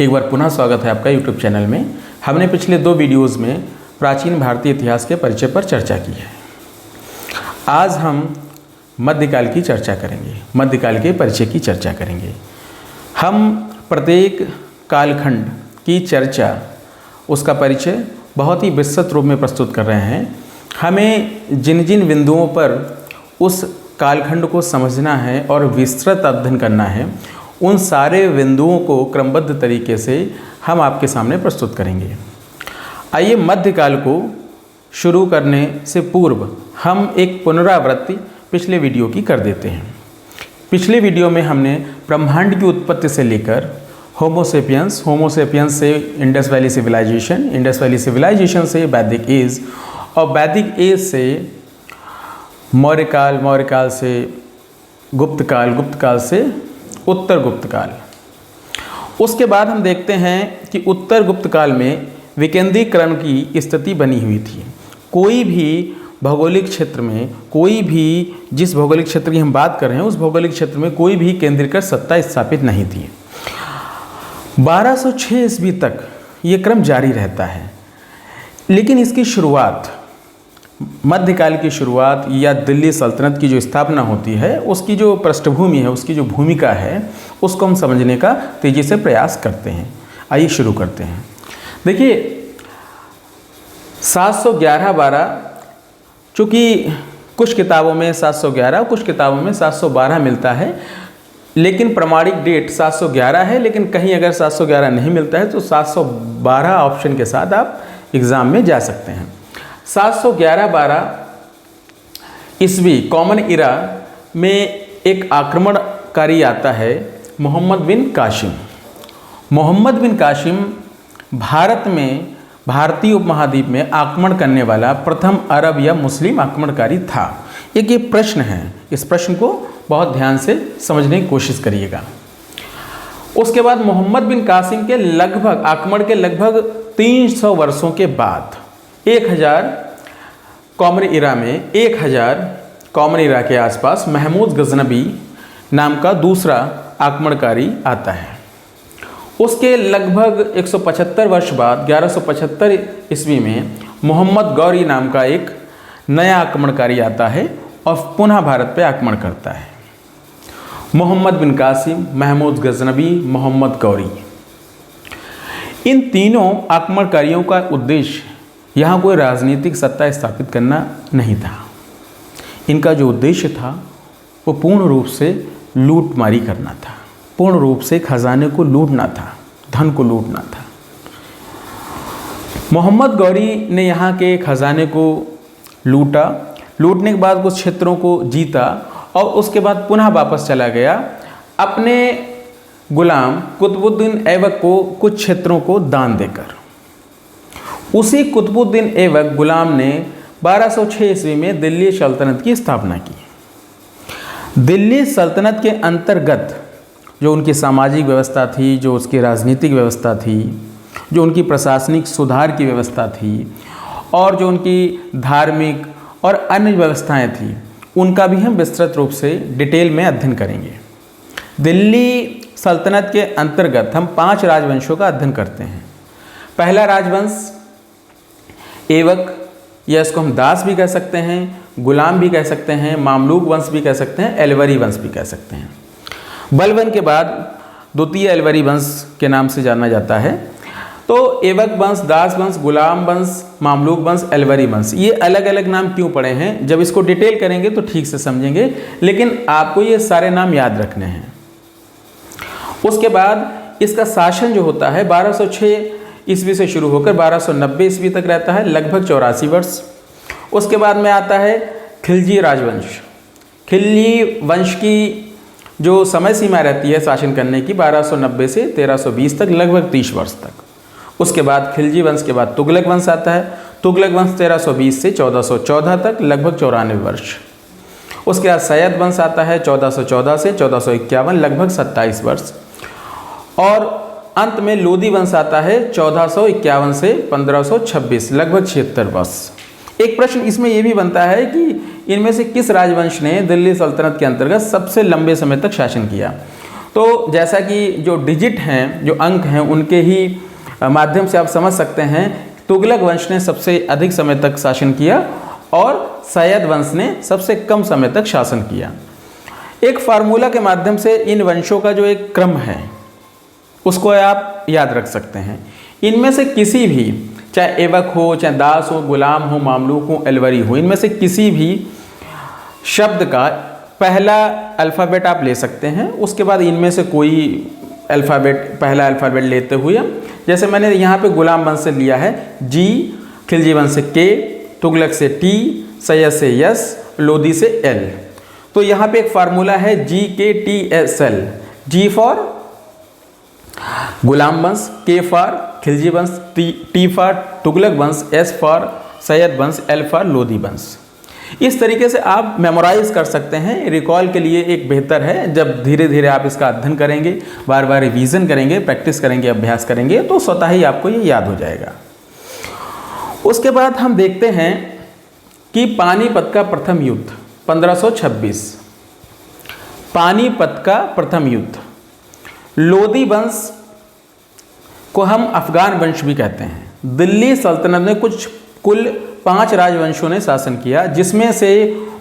एक बार पुनः स्वागत है आपका यूट्यूब चैनल में। हमने पिछले 2 वीडियोज़ में प्राचीन भारतीय इतिहास के परिचय पर चर्चा की है। आज हम मध्यकाल की चर्चा करेंगे, मध्यकाल के परिचय की चर्चा करेंगे। हम प्रत्येक कालखंड की चर्चा, उसका परिचय बहुत ही विस्तृत रूप में प्रस्तुत कर रहे हैं। हमें जिन जिन बिंदुओं पर उस कालखंड को समझना है और विस्तृत अध्ययन करना है, उन सारे बिंदुओं को क्रमबद्ध तरीके से हम आपके सामने प्रस्तुत करेंगे। आइए मध्यकाल को शुरू करने से पूर्व हम एक पुनरावृत्ति पिछले वीडियो की कर देते हैं। पिछले वीडियो में हमने ब्रह्मांड की उत्पत्ति से लेकर होमोसेपियंस से इंडस वैली सिविलाइजेशन से वैदिक एज, और वैदिक एज से मौर्य काल से गुप्त काल से उत्तर गुप्त काल। उसके बाद हम देखते हैं कि उत्तर गुप्त काल में विकेंद्रीकरण की स्थिति बनी हुई थी। कोई भी भौगोलिक क्षेत्र में, कोई भी जिस भौगोलिक क्षेत्र की हम बात कर रहे हैं, उस भौगोलिक क्षेत्र में कोई भी केंद्रीकृत सत्ता स्थापित नहीं थी। 1206 ईस्वी तक ये क्रम जारी रहता है, लेकिन इसकी शुरुआत, मध्यकाल की शुरुआत या दिल्ली सल्तनत की जो स्थापना होती है, उसकी जो पृष्ठभूमि है, उसकी जो भूमिका है, उसको हम समझने का तेज़ी से प्रयास करते हैं। आइए शुरू करते हैं। देखिए 711-12, चूँकि कुछ किताबों में 711, कुछ किताबों में 712 मिलता है, लेकिन प्रमाणिक डेट 711 है। लेकिन कहीं अगर 711 नहीं मिलता है तो 712 ऑप्शन के साथ आप एग्ज़ाम में जा सकते हैं। 711-12 ईस्वी कॉमन इरा में एक आक्रमणकारी आता है, मोहम्मद बिन कासिम। मोहम्मद बिन कासिम भारत में, भारतीय उपमहाद्वीप में आक्रमण करने वाला प्रथम अरब या मुस्लिम आक्रमणकारी था। एक ये प्रश्न है, इस प्रश्न को बहुत ध्यान से समझने की कोशिश करिएगा। उसके बाद मोहम्मद बिन कासिम के लगभग आक्रमण के लगभग 300 वर्षों के बाद 1000 कॉमन इरा के आसपास महमूद गजनबी नाम का दूसरा आक्रमणकारी आता है। उसके लगभग 175 वर्ष बाद 1175 ईस्वी में मोहम्मद गौरी नाम का एक नया आक्रमणकारी आता है और पुनः भारत पर आक्रमण करता है। मोहम्मद बिन कासिम, महमूद गजनबी, मोहम्मद गौरी, इन तीनों आक्रमणकारियों का उद्देश्य यहाँ कोई राजनीतिक सत्ता स्थापित करना नहीं था। इनका जो उद्देश्य था वो पूर्ण रूप से लूटमारी करना था, पूर्ण रूप से खजाने को लूटना था, धन को लूटना था। मोहम्मद गौरी ने यहाँ के खजाने को लूटा, लूटने के बाद कुछ क्षेत्रों को जीता और उसके बाद पुनः वापस चला गया। अपने गुलाम कुतुबुद्दीन ऐबक को कुछ क्षेत्रों को दान देकर। उसी कुतुबुद्दीन ऐबक गुलाम ने 1206 ईस्वी में दिल्ली सल्तनत की स्थापना की। दिल्ली सल्तनत के अंतर्गत जो उनकी सामाजिक व्यवस्था थी, जो उसकी राजनीतिक व्यवस्था थी, जो उनकी प्रशासनिक सुधार की व्यवस्था थी, और जो उनकी धार्मिक और अन्य व्यवस्थाएं थी, उनका भी हम विस्तृत रूप से डिटेल में अध्ययन करेंगे। दिल्ली सल्तनत के अंतर्गत हम 5 राजवंशों का अध्ययन करते हैं। पहला राजवंश ऐबक, या इसको हम दास भी कह सकते हैं, गुलाम भी कह सकते हैं, मामलूक वंश भी कह सकते हैं, एलवरी वंश भी कह सकते हैं। बलबन के बाद द्वितीय एलवरी वंश के नाम से जाना जाता है। तो ऐबक वंश, दास वंश, गुलाम वंश, मामलूक वंश, एलवरी वंश, ये अलग अलग नाम क्यों पड़े हैं, जब इसको डिटेल करेंगे तो ठीक से समझेंगे, लेकिन आपको ये सारे नाम याद रखने हैं। उसके बाद इसका शासन जो होता है 1206 ईस्वी से शुरू होकर 1290 ईस्वी तक रहता है, लगभग 84 वर्ष। उसके बाद में आता है खिलजी राजवंश। खिलजी वंश की जो समय सीमा रहती है शासन करने की 1290 से 1320 तक, लगभग 30 वर्ष तक। उसके बाद खिलजी वंश के बाद तुगलक वंश आता है। तुगलक वंश 1320 से 1414 तक, लगभग 94 वर्ष। उसके बाद सैयद वंश आता है 1414 से 1451, लगभग 27 वर्ष। और अंत में लोदी वंश आता है 1451 से 1526, लगभग 76 वर्ष। एक प्रश्न इसमें यह भी बनता है कि इनमें से किस राजवंश ने दिल्ली सल्तनत के अंतर्गत सबसे लंबे समय तक शासन किया। तो जैसा कि जो डिजिट हैं, जो अंक हैं, उनके ही माध्यम से आप समझ सकते हैं तुगलक वंश ने सबसे अधिक समय तक शासन किया और सैयद वंश ने सबसे कम समय तक शासन किया। एक फार्मूला के माध्यम से इन वंशों का जो एक क्रम है उसको आप याद रख सकते हैं। इनमें से किसी भी, चाहे ऐबक हो, चाहे दास हो, गुलाम हो, मामलूक हो, अलवरी हो, इनमें से किसी भी शब्द का पहला अल्फ़ाबेट आप ले सकते हैं। उसके बाद इनमें से कोई अल्फ़ाबेट, पहला अल्फ़ाबेट लेते हुए, जैसे मैंने यहाँ पे गुलाम वंश से लिया है जी, खिलजी वंश से के, तुगलक से टी, सैयद से यस, लोदी से एल। तो यहाँ पे एक फार्मूला है GKTSL। जी फॉर गुलाम वंश, के फॉर खिलजी वंश, टी फॉर तुगलक वंश, एस फॉर सैयद वंश, एल फॉर लोदी वंश। इस तरीके से आप मेमोराइज कर सकते हैं। रिकॉल के लिए एक बेहतर है, जब धीरे धीरे आप इसका अध्ययन करेंगे, बार बार रिवीजन करेंगे, प्रैक्टिस करेंगे, अभ्यास करेंगे, तो स्वतः ही आपको ये याद हो जाएगा। उसके बाद हम देखते हैं कि पानीपत का प्रथम युद्ध 1526। पानीपत का प्रथम युद्ध, लोदी वंश को हम अफगान वंश भी कहते हैं। दिल्ली सल्तनत में कुल 5 राजवंशों ने शासन किया, जिसमें से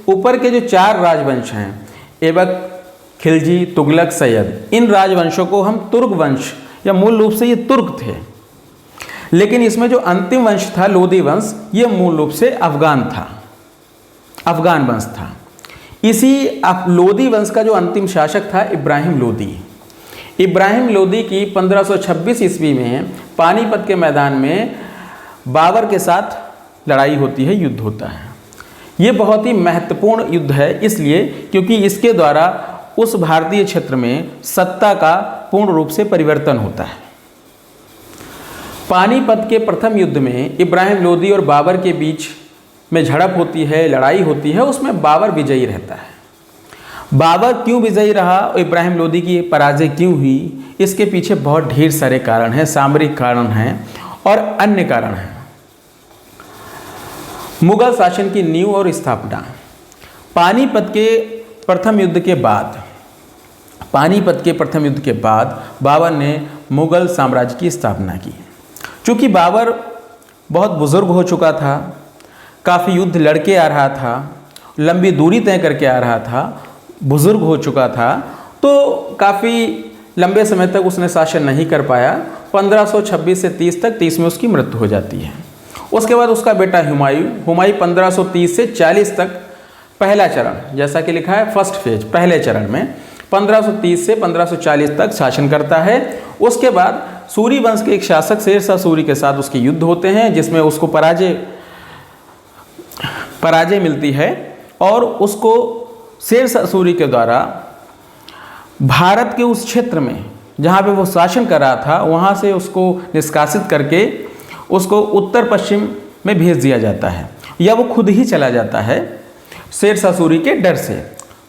ऊपर के जो 4 राजवंश हैं, ऐबक, खिलजी, तुगलक, सैयद, इन राजवंशों को हम तुर्क वंश, या मूल रूप से ये तुर्क थे, लेकिन इसमें जो अंतिम वंश था लोदी वंश, ये मूल रूप से अफगान था, अफगान वंश था। इसी लोदी वंश का जो अंतिम शासक था इब्राहिम लोदी। इब्राहिम लोदी की 1526 ईस्वी में पानीपत के मैदान में बाबर के साथ लड़ाई होती है, युद्ध होता है। ये बहुत ही महत्वपूर्ण युद्ध है, इसलिए क्योंकि इसके द्वारा उस भारतीय क्षेत्र में सत्ता का पूर्ण रूप से परिवर्तन होता है। पानीपत के प्रथम युद्ध में इब्राहिम लोदी और बाबर के बीच में झड़प होती है, लड़ाई होती है, उसमें बाबर विजयी रहता है। बाबर क्यों विजयी रहा, इब्राहिम लोदी की पराजय क्यों हुई, इसके पीछे बहुत ढेर सारे कारण हैं, सामरिक कारण हैं और अन्य कारण हैं। मुगल शासन की नींव और स्थापना। पानीपत के प्रथम युद्ध के बाद, पानीपत के प्रथम युद्ध के बाद बाबर ने मुगल साम्राज्य की स्थापना की। चूँकि बाबर बहुत बुजुर्ग हो चुका था, काफ़ी युद्ध लड़के आ रहा था, लंबी दूरी तय करके आ रहा था, बुजुर्ग हो चुका था, तो काफ़ी लंबे समय तक उसने शासन नहीं कर पाया। 1526 से 30 तक, 30 में उसकी मृत्यु हो जाती है। उसके बाद उसका बेटा हुमायूं 1530 से 40 तक पहला चरण, जैसा कि लिखा है फर्स्ट फेज, पहले चरण में 1530 से 1540 तक शासन करता है। उसके बाद सूरी वंश के एक शासक शेरशाह सूरी के साथ उसके युद्ध होते हैं, जिसमें उसको पराजय मिलती है और उसको शेरशाह सूरी के द्वारा भारत के उस क्षेत्र में जहाँ पे वो शासन कर रहा था, वहाँ से उसको निष्कासित करके उसको उत्तर पश्चिम में भेज दिया जाता है, या वो खुद ही चला जाता है शेरशाह सूरी के डर से।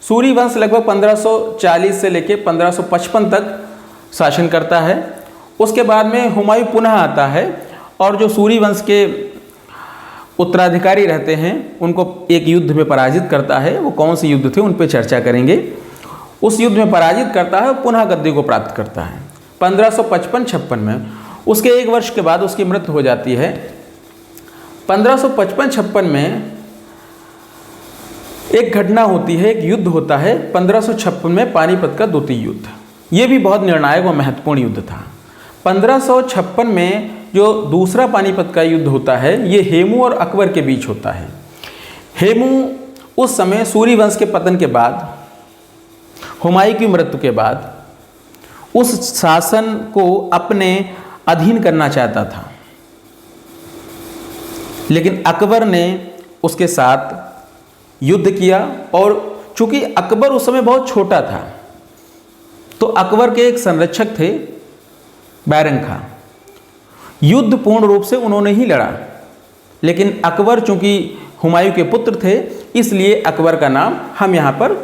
सूरी वंश लगभग 1540 से लेकर 1555 तक शासन करता है। उसके बाद में हुमायूं पुनः आता है और जो सूरी वंश के उत्तराधिकारी रहते हैं उनको एक युद्ध में पराजित करता है। वो कौन से युद्ध थे उन पर चर्चा करेंगे। उस युद्ध में पराजित करता है, पुनः गद्दी को प्राप्त करता है 1555-56 में। उसके 1 वर्ष के बाद उसकी मृत्यु हो जाती है। 1555-56 में एक घटना होती है, एक युद्ध होता है 1556 में, पानीपत का द्वितीय युद्ध। ये भी बहुत निर्णायक और महत्वपूर्ण युद्ध था। 1556 में जो दूसरा पानीपत का युद्ध होता है, ये हेमू और अकबर के बीच होता है। हेमू उस समय सूरी वंश के पतन के बाद, हुमायूं की मृत्यु के बाद, उस शासन को अपने अधीन करना चाहता था, लेकिन अकबर ने उसके साथ युद्ध किया। और चूंकि अकबर उस समय बहुत छोटा था, तो अकबर के एक संरक्षक थे बैरंग खां। युद्ध पूर्ण रूप से उन्होंने ही लड़ा, लेकिन अकबर चूंकि हुमायूं के पुत्र थे, इसलिए अकबर का नाम हम यहाँ पर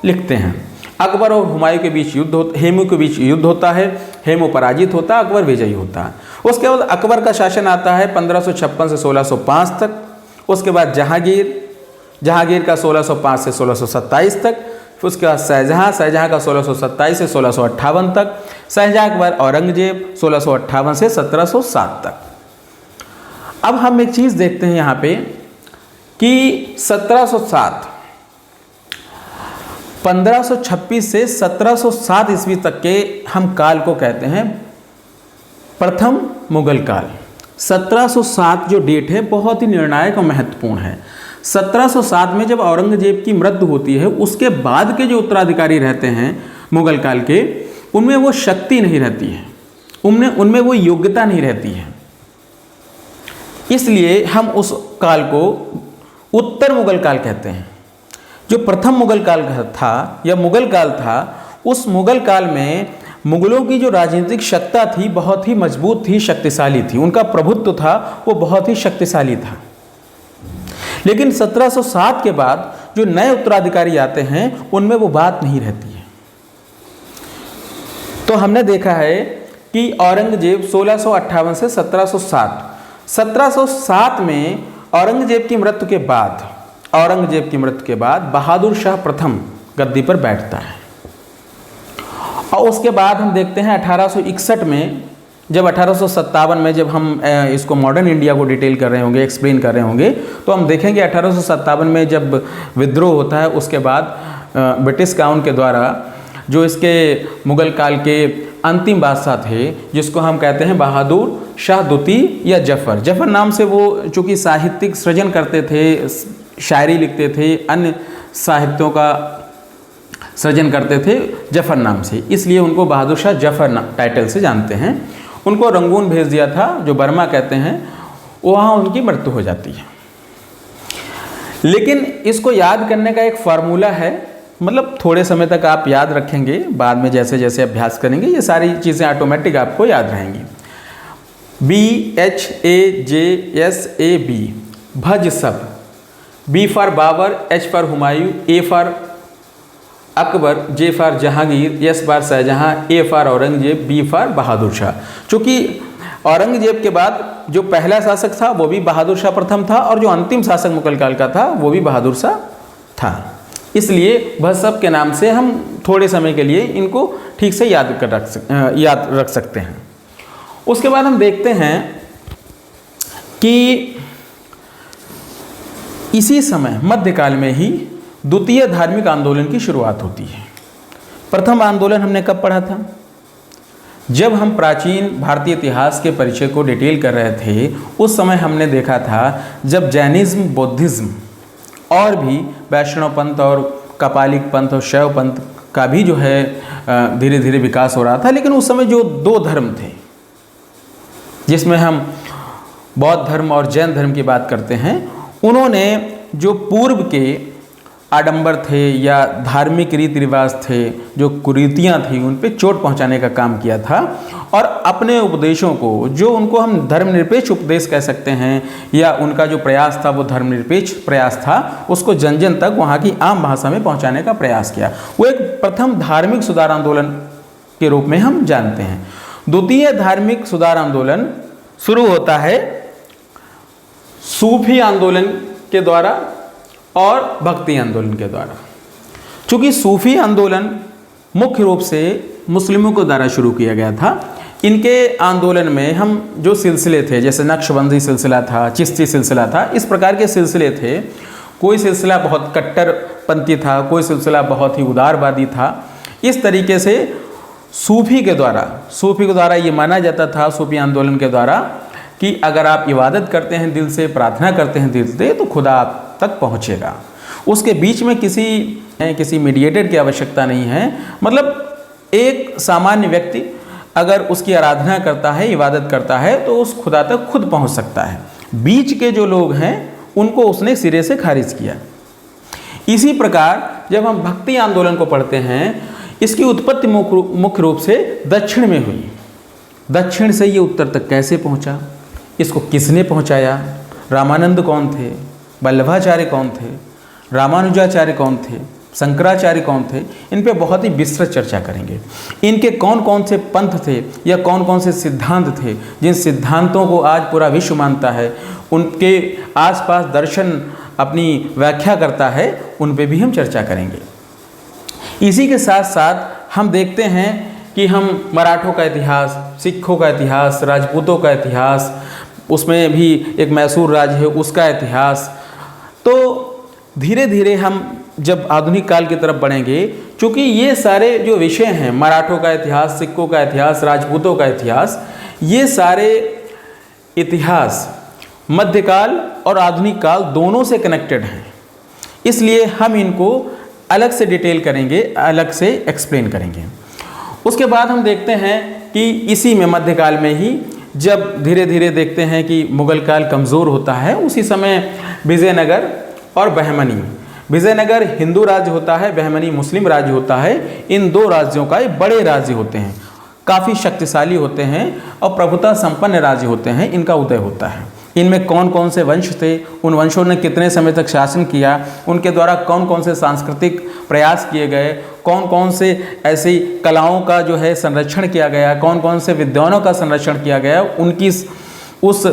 लिखते हैं। अकबर और हुमायूं के बीच हेमू के बीच युद्ध होता है। हेमू पराजित होता है, अकबर विजयी होता है। उसके बाद अकबर का शासन आता है 1556 से 1605 तक। उसके बाद जहांगीर का 1605 से 1627 तक। फिर उसके बाद शाहजहाँ का 1627 से 1658 तक, शाहजहाँ के बाद औरंगजेब 1658 से 1707 तक। अब हम एक चीज़ देखते हैं यहाँ पे कि 1707 1526 से 1707 ईस्वी तक के हम काल को कहते हैं प्रथम मुगल काल। 1707 जो डेट है बहुत ही निर्णायक और महत्वपूर्ण है। 1707 में जब औरंगजेब की मृत्यु होती है, उसके बाद के जो उत्तराधिकारी रहते हैं मुगल काल के, उनमें वो शक्ति नहीं रहती है, उनमें वो योग्यता नहीं रहती है। इसलिए हम उस काल को उत्तर मुगल काल कहते हैं। जो प्रथम मुगल काल था या मुगल काल था, उस मुगल काल में मुगलों की जो राजनीतिक सत्ता थी बहुत ही मजबूत थी, शक्तिशाली थी, उनका प्रभुत्व था वो बहुत ही शक्तिशाली था। लेकिन 1707 के बाद जो नए उत्तराधिकारी आते हैं उनमें वो बात नहीं रहती है। तो हमने देखा है कि औरंगजेब 1658 से 1707 में औरंगजेब की मृत्यु के बाद बहादुर शाह प्रथम गद्दी पर बैठता है। और उसके बाद हम देखते हैं 1861 में, जब 1857 में जब हम इसको मॉडर्न इंडिया को डिटेल कर रहे होंगे, एक्सप्लेन कर रहे होंगे, तो हम देखेंगे 1857 में जब विद्रोह होता है, उसके बाद ब्रिटिश काउन के द्वारा जो इसके मुगल काल के अंतिम बादशाह थे, जिसको हम कहते हैं बहादुर शाह द्वितीय या जफर नाम से, वो चूँकि साहित्यिक सृजन करते थे, शायरी लिखते थे, अन्य साहित्यों का सृजन करते थे जफर नाम से, इसलिए उनको बहादुर शाह जफर टाइटल से जानते हैं। उनको रंगून भेज दिया था, जो बर्मा कहते हैं, वहाँ उनकी मृत्यु हो जाती है। लेकिन इसको याद करने का एक फार्मूला है, मतलब थोड़े समय तक आप याद रखेंगे, बाद में जैसे जैसे अभ्यास करेंगे ये सारी चीज़ें ऑटोमेटिक आपको याद रहेंगी। BHAJSAB, भज सब। B for Babur, H for Humayun, A for Akbar, J for Jahangir, S for Shah Jahan, A for Aurangzeb, B for Bahadur Shah. चूँकि औरंगजेब के बाद जो पहला शासक था वो भी बहादुर शाह प्रथम था, और जो अंतिम शासक मुगल काल का था वो भी बहादुर शाह था, इसलिए भज सब के नाम से हम थोड़े समय के लिए इनको ठीक से याद रख सकते हैं। उसके बाद हम देखते हैं कि इसी समय मध्यकाल में ही द्वितीय धार्मिक आंदोलन की शुरुआत होती है। प्रथम आंदोलन हमने कब पढ़ा था? जब हम प्राचीन भारतीय इतिहास के परिचय को डिटेल कर रहे थे, उस समय हमने देखा था जब जैनिज्म, बौद्धिज्म और भी वैष्णव पंथ और कपालिक पंथ और शैव पंथ का भी जो है धीरे धीरे विकास हो रहा था। लेकिन उस समय जो दो धर्म थे, जिसमें हम बौद्ध धर्म और जैन धर्म की बात करते हैं, उन्होंने जो पूर्व के आडंबर थे या धार्मिक रीति रिवाज थे, जो कुरीतियाँ थी, उन पे चोट पहुंचाने का काम किया था, और अपने उपदेशों को, जो उनको हम धर्मनिरपेक्ष उपदेश कह सकते हैं, या उनका जो प्रयास था वो धर्मनिरपेक्ष प्रयास था, उसको जन जन तक वहाँ की आम भाषा में पहुँचाने का प्रयास किया। वो एक प्रथम धार्मिक सुधार आंदोलन के रूप में हम जानते हैं। द्वितीय धार्मिक सुधार आंदोलन शुरू होता है सूफी आंदोलन के द्वारा और भक्ति आंदोलन के द्वारा। चूँकि सूफी आंदोलन मुख्य रूप से मुस्लिमों के द्वारा शुरू किया गया था, इनके आंदोलन में हम जो सिलसिले थे, जैसे नक्शबंदी सिलसिला था, चिश्ती सिलसिला था, इस प्रकार के सिलसिले थे। कोई सिलसिला बहुत कट्टरपंथी था, कोई सिलसिला बहुत ही उदारवादी था। इस तरीके से सूफी के द्वारा ये माना जाता था, सूफी आंदोलन के द्वारा, कि अगर आप इबादत करते हैं दिल से, प्रार्थना करते हैं दिल से, तो खुदा आप तक पहुंचेगा। उसके बीच में किसी मीडिएटर की आवश्यकता नहीं है। मतलब एक सामान्य व्यक्ति अगर उसकी आराधना करता है, इबादत करता है, तो उस खुदा तक खुद पहुंच सकता है। बीच के जो लोग हैं उनको उसने सिरे से खारिज किया। इसी प्रकार जब हम भक्ति आंदोलन को पढ़ते हैं, इसकी उत्पत्ति मुख्य रूप से दक्षिण में हुई। दक्षिण से ये उत्तर तक कैसे पहुंचा, इसको किसने पहुंचाया, रामानंद कौन थे, वल्लभाचार्य कौन थे, रामानुजाचार्य कौन थे, शंकराचार्य कौन थे, इन पे बहुत ही विस्तृत चर्चा करेंगे। इनके कौन कौन से पंथ थे या कौन कौन से सिद्धांत थे, जिन सिद्धांतों को आज पूरा विश्व मानता है, उनके आसपास दर्शन अपनी व्याख्या करता है, उन पे भी हम चर्चा करेंगे। इसी के साथ साथ हम देखते हैं कि हम मराठों का इतिहास, सिखों का इतिहास, राजपूतों का इतिहास, उसमें भी एक मैसूर राज्य है उसका इतिहास। तो धीरे धीरे हम जब आधुनिक काल की तरफ बढ़ेंगे, चूँकि ये सारे जो विषय हैं, मराठों का इतिहास, सिखों का इतिहास, राजपूतों का इतिहास, ये सारे इतिहास मध्यकाल और आधुनिक काल दोनों से कनेक्टेड हैं। इसलिए हम इनको अलग से डिटेल करेंगे, अलग से एक्सप्लेन करेंगे। उसके बाद हम देखते हैं कि इसी में मध्यकाल में ही जब धीरे धीरे देखते हैं कि मुगल काल कमज़ोर होता है, उसी समय विजयनगर और बहमनी, विजयनगर हिंदू राज्य होता है, बहमनी मुस्लिम राज्य होता है। इन दो राज्यों का ये बड़े राज्य होते हैं, काफ़ी शक्तिशाली होते हैं और प्रभुता संपन्न राज्य होते हैं। इनका उदय होता है। इनमें कौन कौन से वंश थे, उन वंशों ने कितने समय तक शासन किया, उनके द्वारा कौन कौन से सांस्कृतिक प्रयास किए गए, कौन कौन से ऐसी कलाओं का जो है संरक्षण किया गया, कौन कौन से विद्वानों का संरक्षण किया गया, उनकी उस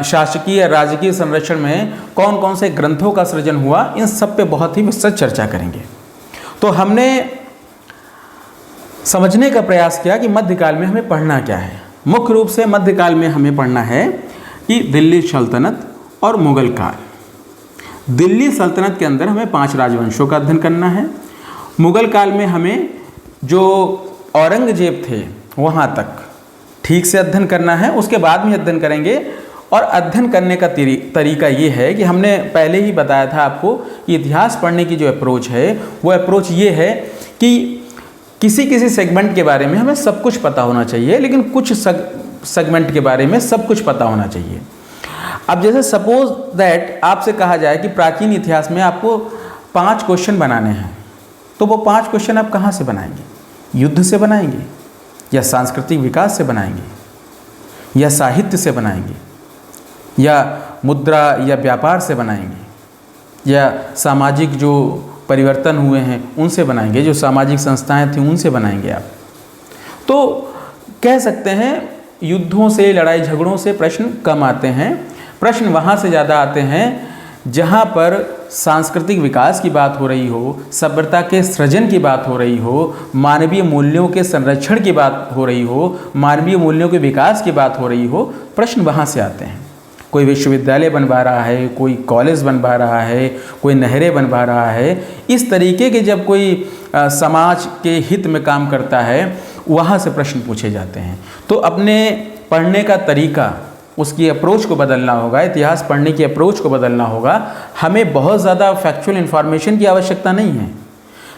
शासकीय राजकीय संरक्षण में कौन कौन से ग्रंथों का सृजन हुआ, इन सब पे बहुत ही विस्तृत चर्चा करेंगे। तो हमने समझने का प्रयास किया कि मध्यकाल में हमें पढ़ना क्या है। मुख्य रूप से मध्यकाल में हमें पढ़ना है कि दिल्ली सल्तनत और मुगल काल। दिल्ली सल्तनत के अंदर हमें 5 राजवंशों का अध्ययन करना है। मुगल काल में हमें जो औरंगजेब थे वहाँ तक ठीक से अध्ययन करना है, उसके बाद में अध्ययन करेंगे। और अध्ययन करने का तरीका ये है कि हमने पहले ही बताया था आपको कि इतिहास पढ़ने की जो अप्रोच है वो अप्रोच ये है कि किसी किसी सेगमेंट के बारे में हमें सब कुछ पता होना चाहिए, लेकिन कुछ सेगमेंट के बारे में सब कुछ पता होना चाहिए। अब जैसे सपोज दैट आपसे कहा जाए कि प्राचीन इतिहास में आपको 5 क्वेश्चन बनाने हैं, तो वो 5 क्वेश्चन आप कहाँ से बनाएंगे? युद्ध से बनाएंगे, या सांस्कृतिक विकास से बनाएंगे, या साहित्य से बनाएंगे, या मुद्रा या व्यापार से बनाएंगे, या सामाजिक जो परिवर्तन हुए हैं उनसे बनाएंगे, जो सामाजिक संस्थाएं थीं उनसे बनाएंगे आप? तो कह सकते हैं युद्धों से, लड़ाई झगड़ों से प्रश्न कम आते हैं। प्रश्न वहाँ से ज़्यादा आते हैं जहाँ पर सांस्कृतिक विकास की बात हो रही हो, सभ्यता के सृजन की बात हो रही हो, मानवीय मूल्यों के संरक्षण की बात हो रही हो, मानवीय मूल्यों के विकास की बात हो रही हो। प्रश्न वहाँ से आते हैं। कोई विश्वविद्यालय बनवा रहा है, कोई कॉलेज बनवा रहा है, कोई नहरें बनवा रहा है, इस तरीके के जब कोई समाज के हित में काम करता है, वहाँ से प्रश्न पूछे जाते हैं। तो अपने पढ़ने का तरीका, उसकी अप्रोच को बदलना होगा, इतिहास पढ़ने की अप्रोच को बदलना होगा। हमें बहुत ज़्यादा फैक्चुअल इन्फॉर्मेशन की आवश्यकता नहीं है,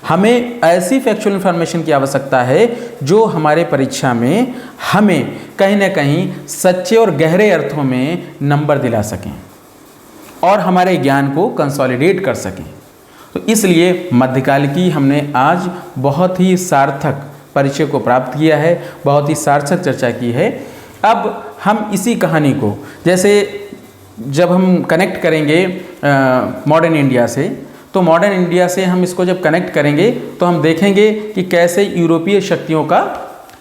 हमें ऐसी फैक्चुअल इन्फॉर्मेशन की आवश्यकता है जो हमारे परीक्षा में हमें कहीं ना कहीं सच्चे और गहरे अर्थों में नंबर दिला सकें और हमारे ज्ञान को कंसोलिडेट कर सकें। तो इसलिए मध्यकाल की हमने आज बहुत ही सार्थक परिचय को प्राप्त किया है, बहुत ही सार्थक चर्चा की है। अब हम इसी कहानी को, जैसे जब हम कनेक्ट करेंगे मॉडर्न इंडिया से, तो मॉडर्न इंडिया से हम इसको जब कनेक्ट करेंगे तो हम देखेंगे कि कैसे यूरोपीय शक्तियों का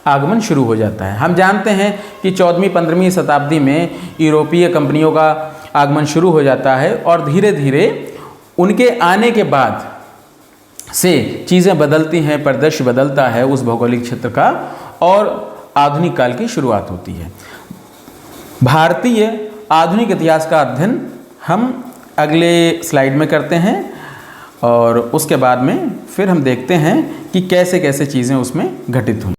आगमन शुरू हो जाता है। हम जानते हैं कि 14वीं-15वीं शताब्दी में यूरोपीय कंपनियों का आगमन शुरू हो जाता है और धीरे धीरे उनके आने के बाद से चीज़ें बदलती हैं, परिदृश्य बदलता है उस भौगोलिक क्षेत्र का, और आधुनिक काल की शुरुआत होती है। भारतीय आधुनिक इतिहास का अध्ययन हम अगले स्लाइड में करते हैं और उसके बाद में फिर हम देखते हैं कि कैसे कैसे चीज़ें उसमें घटित हुई।